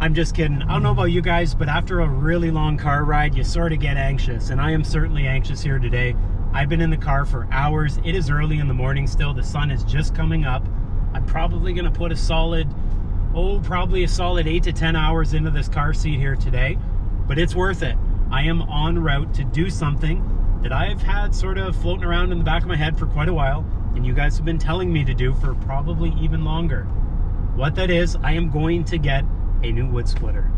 I'm just kidding. I don't know about you guys, but after a really long car ride, you sort of get anxious, and I am certainly anxious here today. I've been in the car for hours. It is early in the morning still. The sun is just coming up. I'm probably gonna put a solid, probably a solid 8 to 10 hours into this car seat here today, but it's worth it. I am en route to do something that I've had sort of floating around in the back of my head for quite a while, and you guys have been telling me to do for probably even longer. What that is, I am going to get a new wood splitter.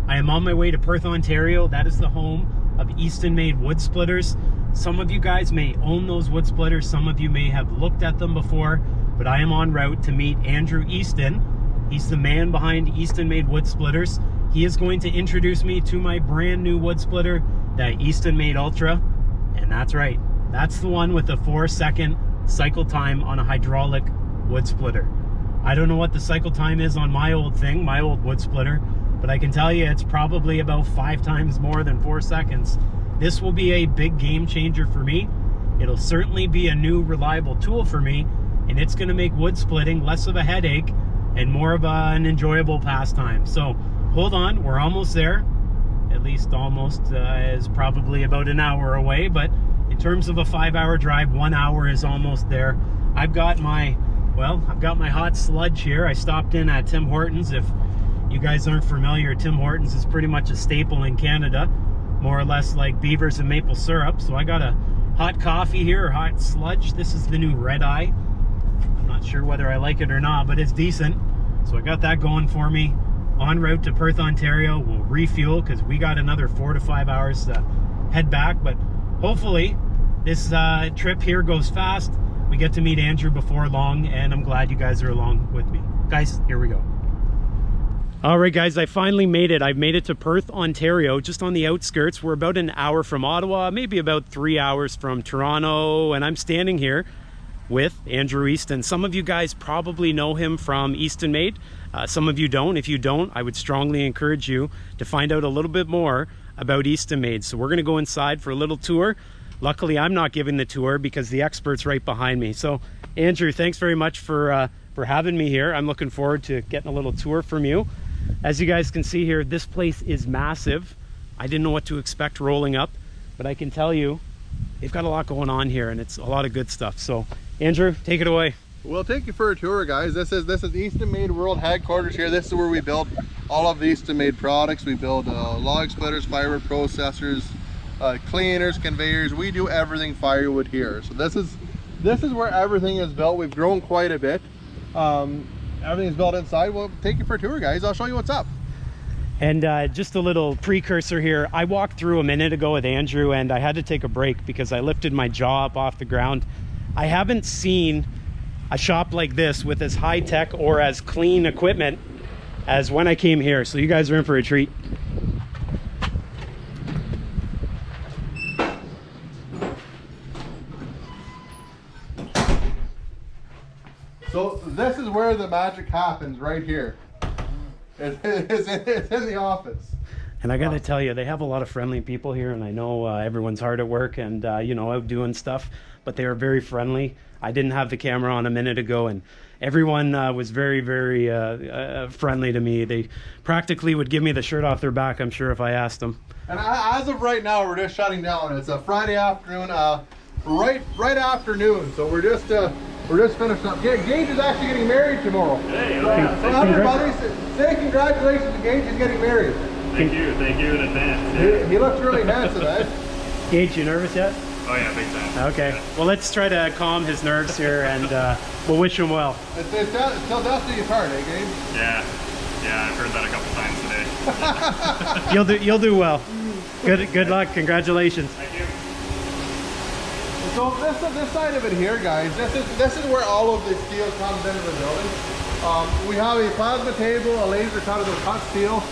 I am on my way to Perth, Ontario. That is the home of Eastonmade wood splitters. Some of you guys may own those wood splitters. Some of you may have looked at them before, but I am en route to meet Andrew Easton. He's the man behind Eastonmade wood splitters. He is going to introduce me to my brand new wood splitter, the Eastonmade Ultra. And that's right, that's the one with the 4-second cycle time on a hydraulic wood splitter. I don't know what the cycle time is on my old thing, my old wood splitter, but I can tell you it's probably about 5 times more than 4 seconds. This will be a big game changer for me. It'll certainly be a new reliable tool for me, and it's gonna make wood splitting less of a headache and more of an enjoyable pastime. So hold on, we're almost there. At least almost is probably about an hour away, but in terms of a 5-hour drive, 1 hour is almost there. I've got my hot sludge here. I stopped in at Tim Hortons. If you guys aren't familiar, Tim Hortons is pretty much a staple in Canada, more or less like Beavers and maple syrup. So I got a hot coffee here, or hot sludge. This is the new Red Eye. I'm not sure whether I like it or not, but it's decent. So I got that going for me. En route to Perth, Ontario. We'll refuel because we got another 4 to 5 hours to head back, but hopefully this trip here goes fast. We get to meet Andrew before long, and I'm glad you guys are along with me. Guys, here we go. All right, guys, I finally made it. I've made it to Perth, Ontario, just on the outskirts. We're about an hour from Ottawa, maybe about 3 hours from Toronto, and I'm standing here with Andrew Easton. Some of you guys probably know him from Eastonmade. Some of you don't. If you don't, I would strongly encourage you to find out a little bit more about Eastonmade. So we're gonna go inside for a little tour. Luckily, I'm not giving the tour because the expert's right behind me. So Andrew, thanks very much for having me here. I'm looking forward to getting a little tour from you. As you guys can see here, this place is massive. I didn't know what to expect rolling up, but I can tell you, they've got a lot going on here, and it's a lot of good stuff. So Andrew, take it away. We'll take you for a tour, guys. This is Eastonmade World Headquarters here. This is where we build all of the Eastonmade products. We build log splitters, firewood processors, cleaners, conveyors. We do everything firewood here. So this is where everything is built. We've grown quite a bit. Everything's built inside. We'll take you for a tour, guys. I'll show you what's up. And just a little precursor here. I walked through a minute ago with Andrew, and I had to take a break because I lifted my jaw up off the ground. I haven't seen a shop like this with as high tech or as clean equipment as when I came here. So you guys are in for a treat. So this is where the magic happens, right here. It's in the office. And I gotta tell you, they have a lot of friendly people here, and I know everyone's hard at work and you know, out doing stuff, but they are very friendly. I didn't have the camera on a minute ago, and everyone was very, very friendly to me. They practically would give me the shirt off their back, I'm sure, if I asked them. And as of right now, we're just shutting down. It's a Friday afternoon, right afternoon. So we're just finished up. Gage is actually getting married tomorrow. Hey, so everybody say congratulations to Gage is getting married. thank you in advance. Yeah. He looks really handsome, eh? Gage, you nervous yet? Oh yeah, big time. Okay, Yeah. well, let's try to calm his nerves here, and we'll wish him well. It's till death do you part, eh, Gage? Yeah, I've heard that a couple times today. You'll do well. Good luck. Congratulations. Thank you. So this side of it here, guys, this is where all of the steel comes into the building. We have a plasma table, a laser cutter that cuts steel.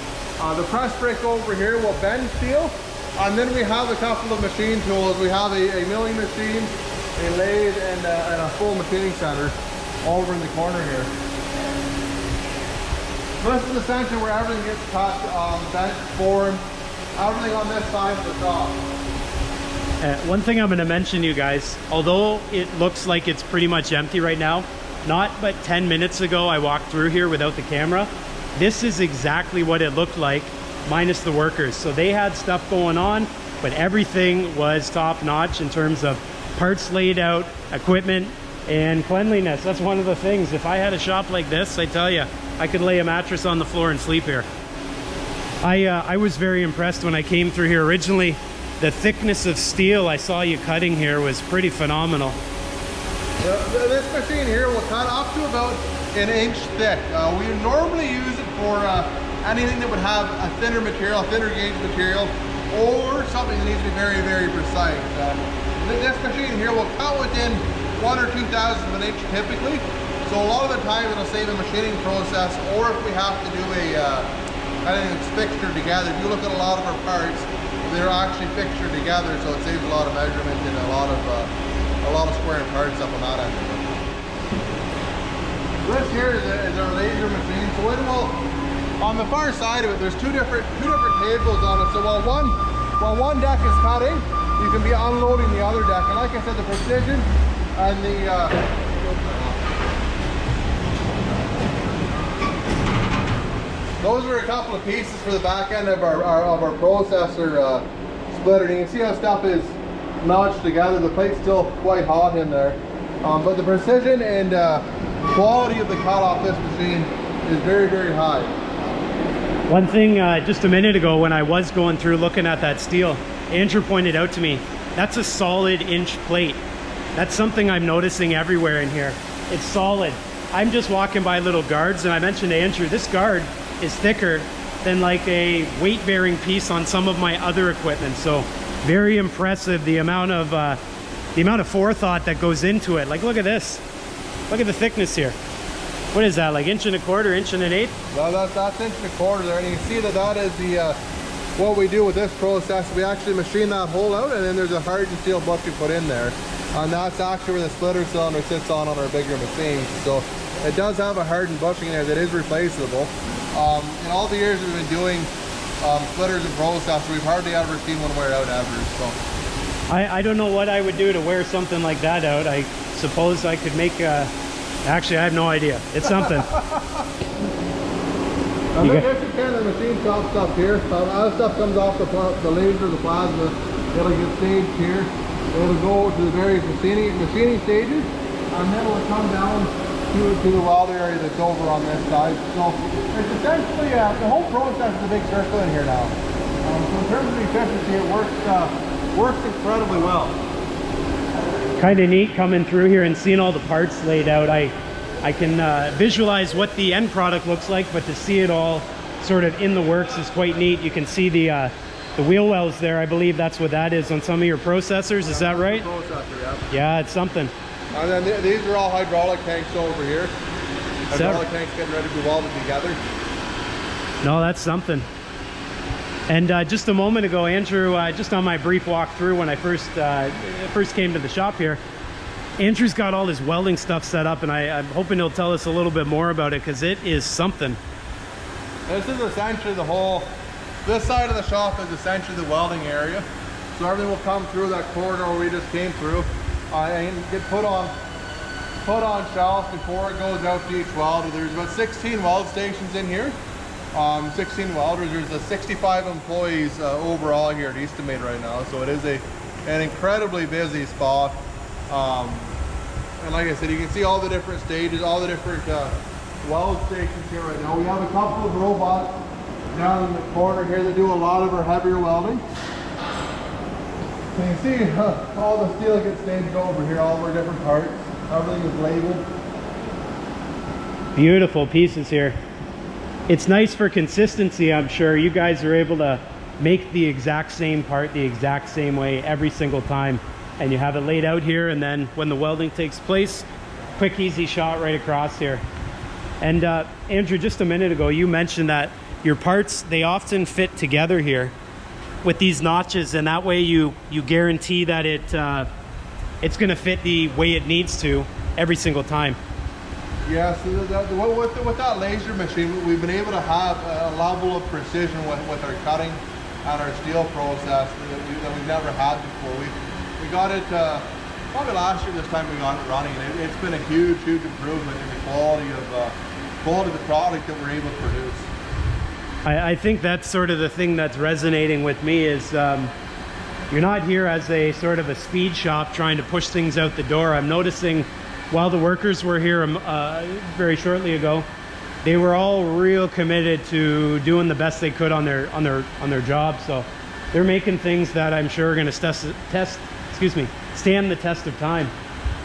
The press brake over here will bend steel. And then we have a couple of machine tools. We have a milling machine, a lathe, and a full machining center over in the corner here. So this is essentially where everything gets cut, bent, formed, everything on this side of the top. One thing I'm going to mention, you guys, although it looks like it's pretty much empty right now, not but 10 minutes ago I walked through here without the camera, This is exactly what it looked like, minus the workers. So they had stuff going on, but everything was top notch in terms of parts laid out, equipment, and cleanliness. That's one of the things. If I had a shop like this, I tell you, I could lay a mattress on the floor and sleep here. I was very impressed when I came through here originally. The thickness of steel I saw you cutting here was pretty phenomenal. This machine here will cut up to about an inch thick. We normally use it for anything that would have a thinner material, a thinner gauge material, or something that needs to be very, very precise. This machine here will cut within 1 or 2 thousandths of an inch typically. So a lot of the time it'll save a machining process, or if we have to do anything that's fixtured together. If you look at a lot of our parts, they're actually fixtured together, so it saves a lot of measurement and a lot of squaring parts up on that end of it. This here is our laser machine. So it will, on the far side of it, there's two different tables on it. So while one deck is cutting, you can be unloading the other deck. And like I said, the precision and the those are a couple of pieces for the back end of our processor splitter. And you can see how stuff is notched together. The plate's still quite hot in there. But the precision and quality of the cut off this machine is very, very high. One thing just a minute ago when I was going through looking at that steel, Andrew pointed out to me, that's a solid inch plate. That's something I'm noticing everywhere in here. It's solid. I'm just walking by little guards, and I mentioned to Andrew, this guard is thicker than like a weight-bearing piece on some of my other equipment. So very impressive, the amount of forethought that goes into it. Like, look at this. Look at the thickness here. What is that, like 1 1/4, 1 1/8? Well, that's 1 1/4 there, and you can see that is the what we do with this process. We actually machine that hole out, and then there's a hardened steel butt we put in there, and that's actually where the splitter cylinder sits on our bigger machines. So it does have a hardened bushing in there that is replaceable. In all the years we've been doing splitters and processors, we've hardly ever seen one wear out ever. So I don't know what I would do to wear something like that out. I suppose I could make a... Actually, I have no idea. It's something. If you can, the machine shop stuff here. As stuff comes off the laser, the plasma, it'll get staged here. It'll go to the various machining stages, and then it'll come down to the weld area that's over on this side. So it's essentially the whole process is a big circle in here now. So in terms of efficiency, it works incredibly well. Kind of neat coming through here and seeing all the parts laid out. I can visualize what the end product looks like, but to see it all sort of in the works is quite neat. You can see the wheel wells there. I believe that's what that is on some of your processors. Is that right? Processor, yeah. Yeah, it's something. And then these are all hydraulic tanks over here. Hydraulic tanks getting ready to be welded together. No, that's something. And just a moment ago, Andrew, just on my brief walk through when I first came to the shop here, Andrew's got all his welding stuff set up, and I'm hoping he'll tell us a little bit more about it, because it is something. This is essentially this side of the shop is essentially the welding area. So everything will come through that corridor we just came through and get put on shelves before it goes out to each welder. There's about 16 weld stations in here. 16 welders. There's 65 employees overall here at Eastonmade right now, so it is an incredibly busy spot. And like I said, you can see all the different stages, all the different weld stations here right now. We have a couple of robots down in the corner here that do a lot of our heavier welding. So you can see all the steel gets staged over here, all of our different parts. Everything is labeled. Beautiful pieces here. It's nice for consistency, I'm sure. You guys are able to make the exact same part the exact same way every single time. And you have it laid out here, and then when the welding takes place, quick, easy shot right across here. And Andrew, just a minute ago, you mentioned that your parts, they often fit together here with these notches, and that way you guarantee that it's going to fit the way it needs to every single time. Yeah, so with that laser machine, we've been able to have a level of precision with our cutting and our steel process that we've never had before. We got it probably last year this time we got it running, and it's been a huge improvement in the quality of the product that we're able to produce. I think that's sort of the thing that's resonating with me is you're not here as a sort of a speed shop trying to push things out the door. I'm noticing while the workers were here very shortly ago, they were all real committed to doing the best they could on their job. So they're making things that I'm sure are going to stand the test of time.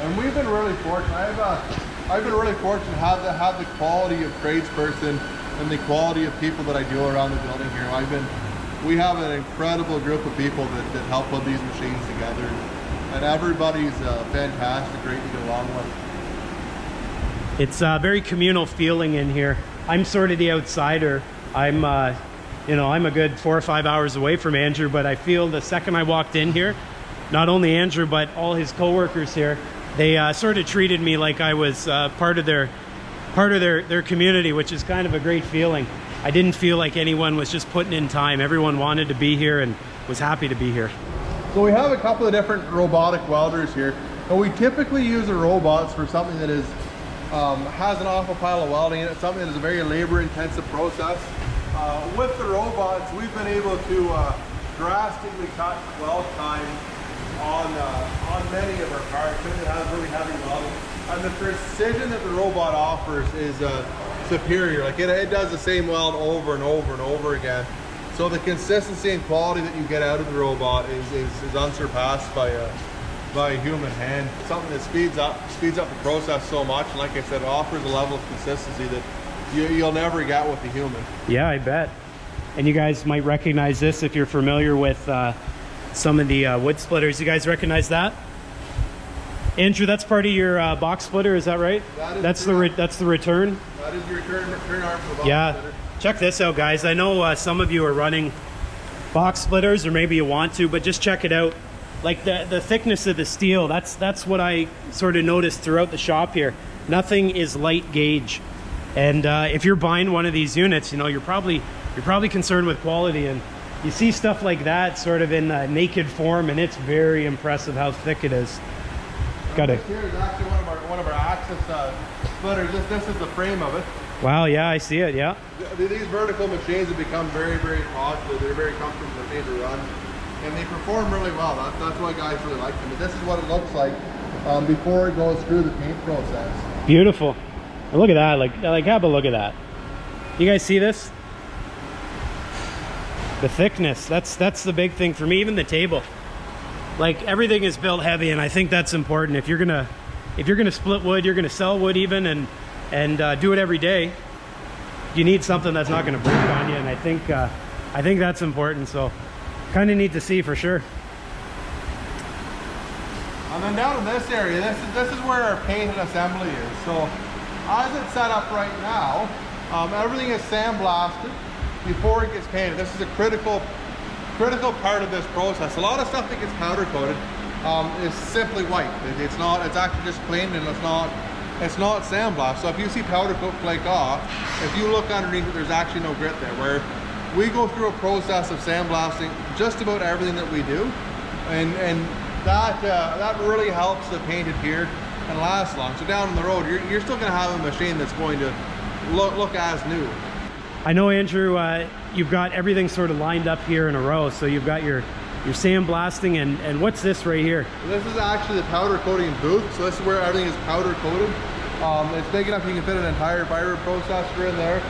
And we've been really fortunate. I've been really fortunate to have the quality of tradesperson and the quality of people that I deal around the building here. We have an incredible group of people that help put these machines together, and everybody's fantastic, great to get along with. It's a very communal feeling in here. I'm sort of the outsider. I'm I'm a good 4 or 5 hours away from Andrew, but I feel the second I walked in here, not only Andrew but all his co-workers here, they sort of treated me like I was part of their community, which is kind of a great feeling. I didn't feel like anyone was just putting in time. Everyone wanted to be here and was happy to be here. So we have a couple of different robotic welders here, and we typically use the robots for something that is has an awful pile of welding in it, something that is a very labor-intensive process. With the robots, we've been able to drastically cut weld time on many of our parts that have really heavy welding, and the precision that the robot offers is superior. Like it does the same weld over and over and over again. So the consistency and quality that you get out of the robot is unsurpassed by a human hand. It's something that speeds up the process so much, and like I said, it offers a level of consistency that you'll never get with a human. Yeah, I bet. And you guys might recognize this if you're familiar with some of the wood splitters. You guys recognize that? Andrew, that's part of your box splitter, is that right? That's the return? That is the return arm for the box splitter. Check this out, guys. I know some of you are running box splitters, or maybe you want to, but just check it out. Like the thickness of the steel, that's what I sort of noticed throughout the shop here. Nothing is light gauge. And if you're buying one of these units, you're probably concerned with quality, and you see stuff like that sort of in naked form, and it's very impressive how thick it is. Got it. Here is actually one of our axis splitters. This is the frame of it. Wow, yeah, I see it, yeah. These vertical machines have become very, very popular. They're very comfortable to run, and they perform really well. That's why guys really like them. But this is what it looks like before it goes through the paint process. Beautiful. And look at that, like have a look at that. You guys see this? The thickness, that's the big thing for me. Even the table, like everything is built heavy, and I think that's important. If you're gonna split wood, you're gonna sell wood even, and do it every day, you need something that's not gonna break on you. And I think that's important. So kind of neat to see for sure. And then down in this area, this is where our paint and assembly is. So as it's set up right now, everything is sandblasted before it gets painted. This is a critical part of this process. A lot of stuff that gets powder coated is simply white. It's actually just plain, and it's not sandblasted. So if you see powder coat flake off, if you look underneath it, there's actually no grit there. Where we go through a process of sandblasting just about everything that we do, and that really helps the paint adhere and last long. So down the road, you're still going to have a machine that's going to look as new. I know, Andrew, you've got everything sort of lined up here in a row. So you've got your sandblasting, and what's this right here? This is actually the powder coating booth. So this is where everything is powder coated. It's big enough you can fit an entire firewood processor in there.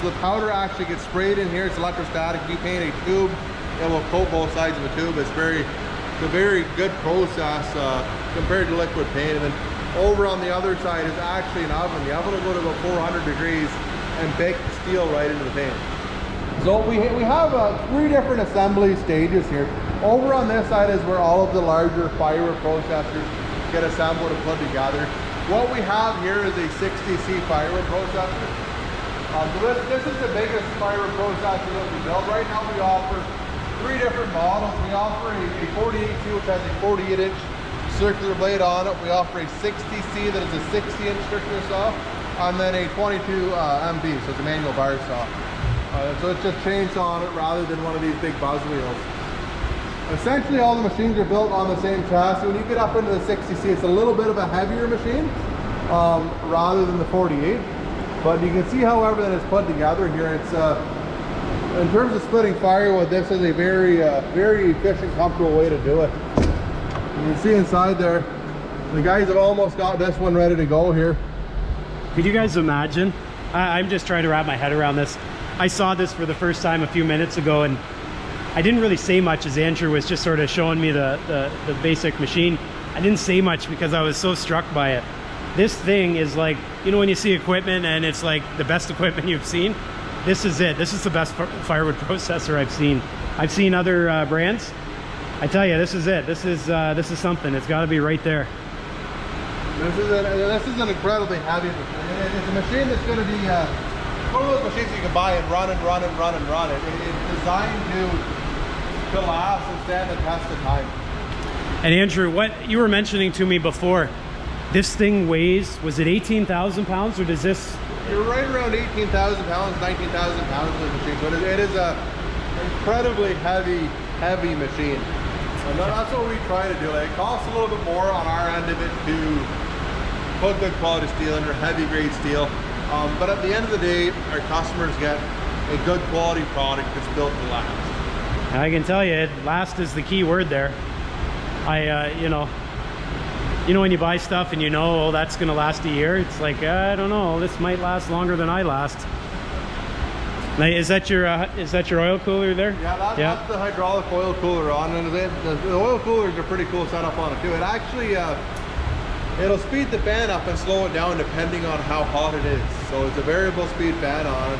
So the powder actually gets sprayed in here. It's electrostatic. If you paint a tube, it will coat both sides of the tube. It's a very good process compared to liquid paint. And then over on the other side is actually an oven. The oven will go to about 400 degrees and bake the steel right into the paint. So we have 3 different assembly stages here. Over on this side is where all of the larger firewood processors get assembled and put together. What we have here is a 60C firewood processor. So this is the biggest firewood processor that we build. Right now we offer 3 different models. We offer a 48C, which has a 48-inch circular blade on it. We offer a 60C that is a 60-inch circular saw, and then a 22 MB, so it's a manual bar saw. So it's just chainsaw on it rather than one of these big buzz wheels. Essentially all the machines are built on the same chassis. When you get up into the 60C, it's a little bit of a heavier machine rather than the 48. But you can see how everything is put together here. In terms of splitting firewood, this is a very, very efficient, comfortable way to do it. You can see inside there, the guys have almost got this one ready to go here. Could you guys imagine? I'm just trying to wrap my head around this. I saw this for the first time a few minutes ago, and I didn't really say much as Andrew was just sort of showing me the basic machine. I didn't say much because I was so struck by it. This thing is like, you know, when you see equipment and it's like the best equipment you've seen, this is it. This is the best firewood processor I've seen. I've seen other brands. I tell you, this is it. This is something. It's got to be right there. This is an incredibly heavy machine. It's a machine that's going to be one of those machines you can buy and run and run and run and run. It's designed to last and stand the test of time. And Andrew, what you were mentioning to me before, this thing weighs, was it 18,000 pounds, or does this? You're right around 18,000 pounds, 19,000 pounds of the machine. So it is a incredibly heavy machine. And that's what we try to do. Like, it costs a little bit more on our end of it to put good quality steel under heavy grade steel. But at the end of the day, our customers get a good quality product that's built to last. I can tell you, last is the key word there. You know when you buy stuff and you know, oh, that's gonna last a year, it's like, I don't know, this might last longer than I last. Now, is that your oil cooler there? Yeah, that's the hydraulic oil cooler on, and the oil coolers are pretty cool setup on it too. It actually it'll speed the fan up and slow it down depending on how hot it is. So it's a variable speed fan on it.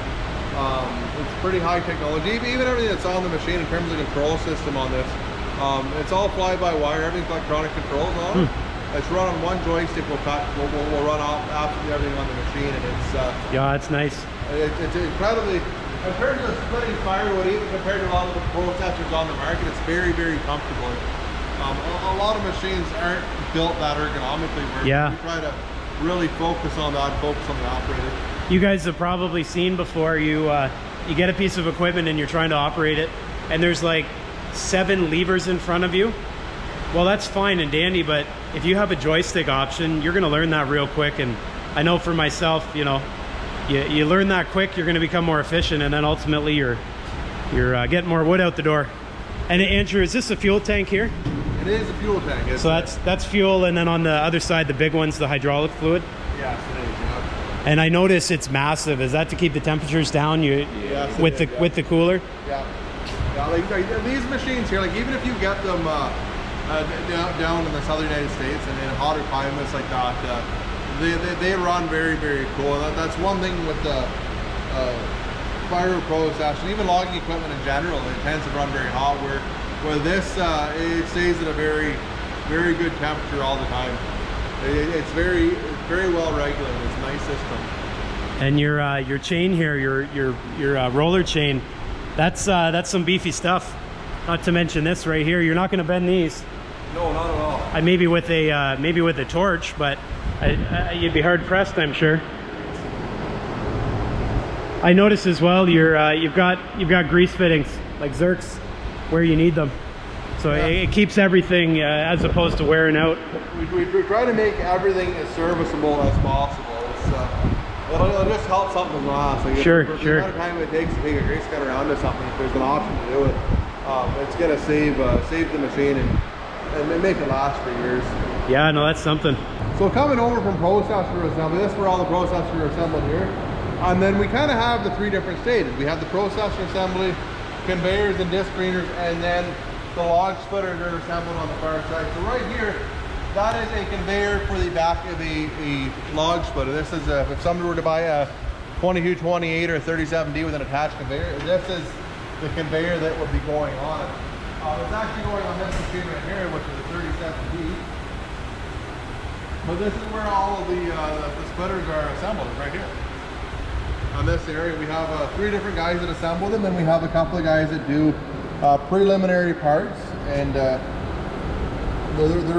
It's pretty high technology. Even everything that's on the machine in terms of the control system on this, it's all fly-by-wire. Everything's electronic controls on it. It's run on one joystick. We'll run off absolutely everything on the machine, and it's yeah, it's nice. It's incredibly, in terms of splitting firewood, even compared to a lot of the processors on the market, it's very, very comfortable. A lot of machines aren't built that ergonomically. Yeah. We try to really focus on that, focus on the operator. You guys have probably seen before, you get a piece of equipment and you're trying to operate it, and there's like 7 levers in front of you. Well, that's fine and dandy, but if you have a joystick option, you're gonna learn that real quick. And I know for myself, you know, you learn that quick, you're gonna become more efficient, and then ultimately you're getting more wood out the door. And Andrew, is this a fuel tank here? It is a fuel tank. So that's fuel, and then on the other side, the big one's the hydraulic fluid? Yes, it is, yeah. And I notice it's massive. Is that to keep the temperatures down yes, with the cooler? Yeah. Like these machines here, like even if you get them down in the southern United States and in hotter climates like that, they run very, very cool. And that's one thing with the firewood process, and even logging equipment in general, it tends to run very hot, where this it stays at a very, very good temperature all the time. It's very well regulated. It's a nice system. And your chain here, your roller chain, that's some beefy stuff. Not to mention this right here. You're not going to bend these. No, not at all. Maybe with a torch, but you'd be hard pressed, I'm sure. I noticed as well you've got grease fittings like Zerks where you need them, so yeah. It keeps everything as opposed to wearing out. We try to make everything as serviceable as possible. It'll just help something last. Like sure. The amount of time it takes to take a grease cut around to something, if there's an option to do it, it's gonna save the machine and make it last for years. Yeah, no, that's something. So coming over from processor assembly, this is where all the processors are assembled here. And then we kind of have the 3 different stages. We have the processor assembly, conveyors and disc screeners, and then the log splitters are assembled on the far side. So right here, that is a conveyor for the back of a log splitter. This is if somebody were to buy a 2228 or a 37D with an attached conveyor, this is the conveyor that would be going on it. It's actually going on this machine right here, which is a 37D. But this is where all of the splitters are assembled, right here. On this area, we have 3 different guys that assemble them, and we have a couple of guys that do preliminary parts, and they're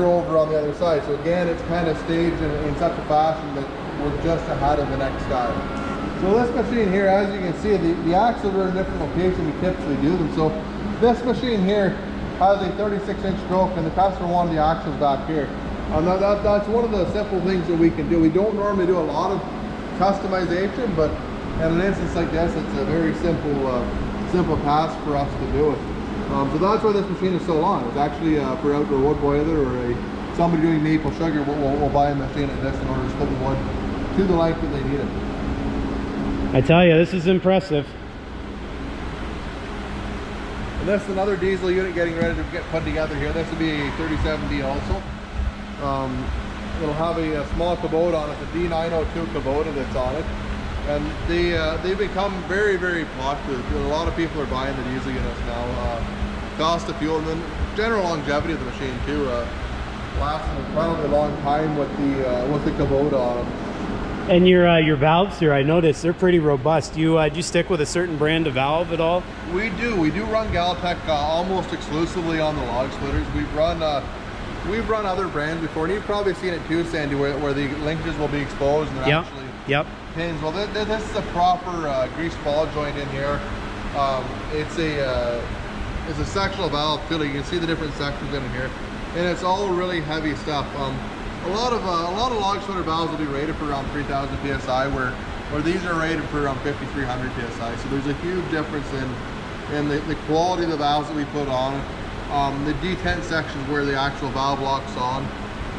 over on the other side. So again, it's kind of staged in such a fashion that we're just ahead of the next guy. So this machine here, as you can see, the axles are in a different location we typically do them. So this machine here has a 36-inch stroke, and the customer wanted the axles back here. And that's one of the simple things that we can do. We don't normally do a lot of customization, but in an instance like this, it's a very simple simple task for us to do it. So that's why this machine is so long. It's actually for outdoor wood boiler or somebody doing maple sugar will buy a machine like this in order to split the wood to the length that they need it. I tell you, this is impressive. And this is another diesel unit getting ready to get put together here. This will be a 37D also. It'll have a small Kubota on it, the D902 Kubota that's on it. And they've become very, very popular. A lot of people are buying the diesel units now. Cost of fuel and then general longevity of the machine too. Lasts an incredibly long time with the Kubota on them. And your valves here, I noticed they're pretty robust. Do you stick with a certain brand of valve at all? We do run Galtech almost exclusively on the log splitters. We've run other brands before, and you've probably seen it too, Sandy, where the linkages will be exposed and they're actually pins. Well, this is a proper grease ball joint in here. It's a sectional valve filter. You can see the different sections in here, and it's all really heavy stuff. A lot of log splitter valves will be rated for around 3,000 psi, where these are rated for around 5,300 psi. So there's a huge difference in the quality of the valves that we put on. The detent sections where the actual valve locks on.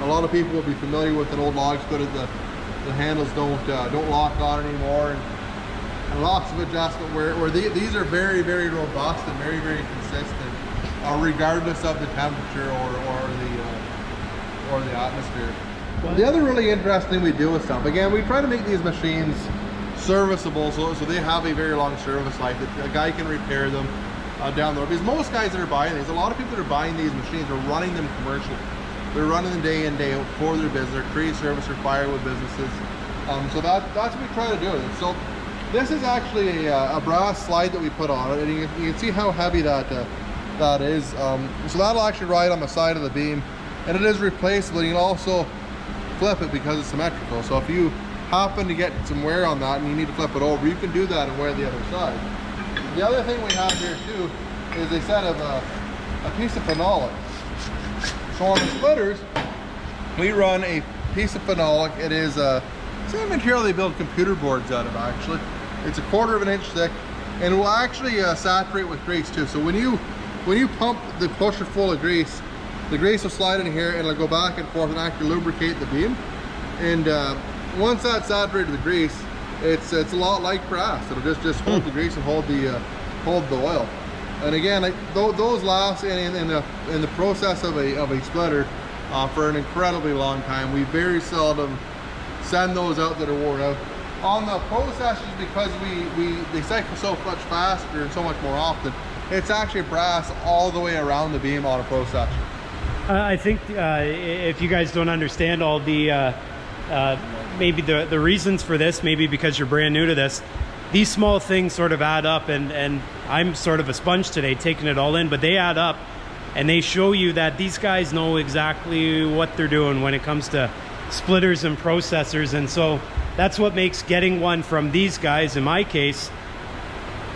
A lot of people will be familiar with an old log splitter. The handles don't lock on anymore, and lots of adjustment. Where these are very, very robust and very, very consistent, regardless of the temperature or the atmosphere. Well, the other really interesting thing we do with stuff, again, we try to make these machines serviceable, so they have a very long service life that a guy can repair them down the road. Because most guys that are buying these, a lot of people that are buying these machines are running them commercial. They're running them day in, day out for their business, their tree service or firewood businesses. So that's what we try to do. So this is actually a brass slide that we put on it, and you can see how heavy that is. So that'll actually ride on the side of the beam, and it is replaceable. You can also flip it because it's symmetrical. So if you happen to get some wear on that and you need to flip it over, you can do that and wear the other side. The other thing we have here too is a set of a piece of phenolic. So on the splitters, we run a piece of phenolic. It is same material they build computer boards out of, actually. It's 1/4 of an inch thick, and it will actually saturate with grease too. So when you pump the pusher full of grease, the grease will slide in here and it'll go back and forth and actually lubricate the beam. And once that's saturated with grease, it's a lot like brass. It'll just hold the grease and hold the oil. And again, those last in the process of a splitter for an incredibly long time. We very seldom send those out that are worn out. On the processors, because they cycle so much faster and so much more often, it's actually brass all the way around the beam on a processor. I think if you guys don't understand all the maybe the reasons for this, maybe because you're brand new to this, these small things sort of add up, and I'm sort of a sponge today taking it all in, but they add up and they show you that these guys know exactly what they're doing when it comes to splitters and processors. And so that's what makes getting one from these guys, in my case,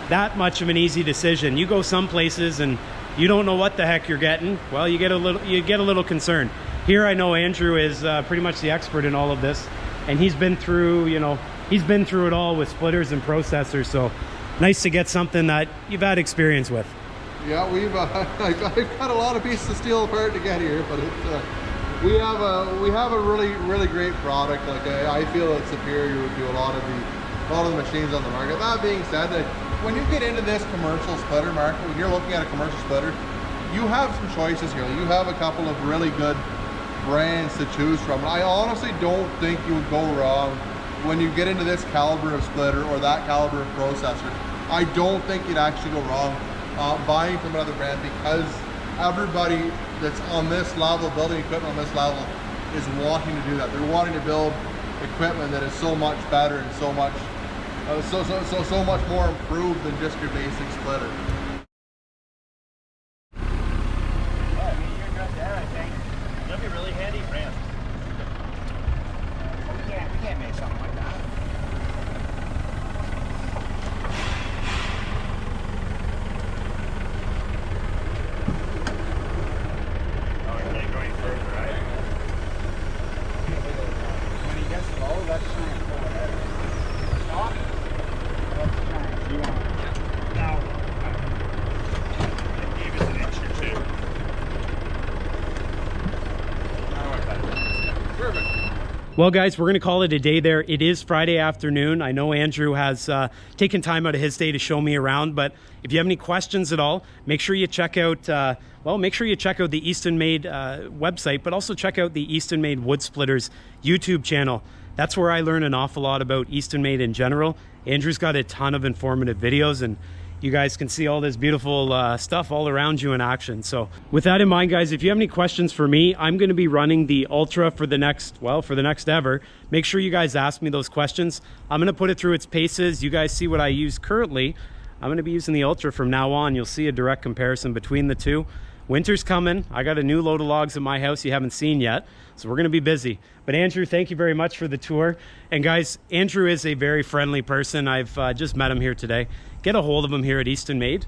that much of an easy decision. You go some places and you don't know what the heck you're getting. Well, you get a little concerned. Here I know Andrew is pretty much the expert in all of this, and he's been through it all with splitters and processors. So nice to get something that you've had experience with. Yeah, I've got a lot of pieces of steel apart to get here, but we have a really great product. Like I feel it's superior to a lot of the machines on the market. That being said, when you get into this commercial splitter market, when you're looking at a commercial splitter, you have some choices here. You have a couple of really good brands to choose from. I honestly don't think you would go wrong when you get into this caliber of splitter or that caliber of processor. I don't think you'd actually go wrong buying from another brand, because everybody that's on this level, building equipment on this level, is wanting to do that. They're wanting to build equipment that is so much better and so much more improved than just your basic splitter. I mean, you're good there, I think. That'd be really handy for him. We can't make something like that. Okay, going further, right? When he gets low, let's try and pull it out. Stop. Let's try and see on. Now, Well, guys, we're going to call it a day there. It is Friday afternoon. I know Andrew has taken time out of his day to show me around, but if you have any questions at all, make sure you check out, make sure you check out the Eastonmade website, but also check out the Eastonmade Wood Splitters YouTube channel. That's where I learn an awful lot about Eastonmade in general. Andrew's got a ton of informative videos, and you guys can see all this beautiful stuff all around you in action. So with that in mind, guys, if you have any questions for me, I'm going to be running the Ultra for the next, well, for the next ever. Make sure you guys ask me those questions. I'm going to put it through its paces. You guys see what I use currently. I'm going to be using the Ultra from now on. You'll see a direct comparison between the two. Winter's coming. I got a new load of logs at my house you haven't seen yet, so we're going to be busy. But Andrew, thank you very much for the tour. And guys, Andrew is a very friendly person. I've just met him here today. Get a hold of him here at Eastonmade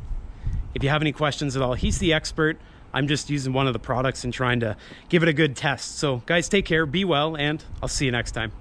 if you have any questions at all. He's the expert. I'm just using one of the products and trying to give it a good test. So guys, take care, be well, and I'll see you next time.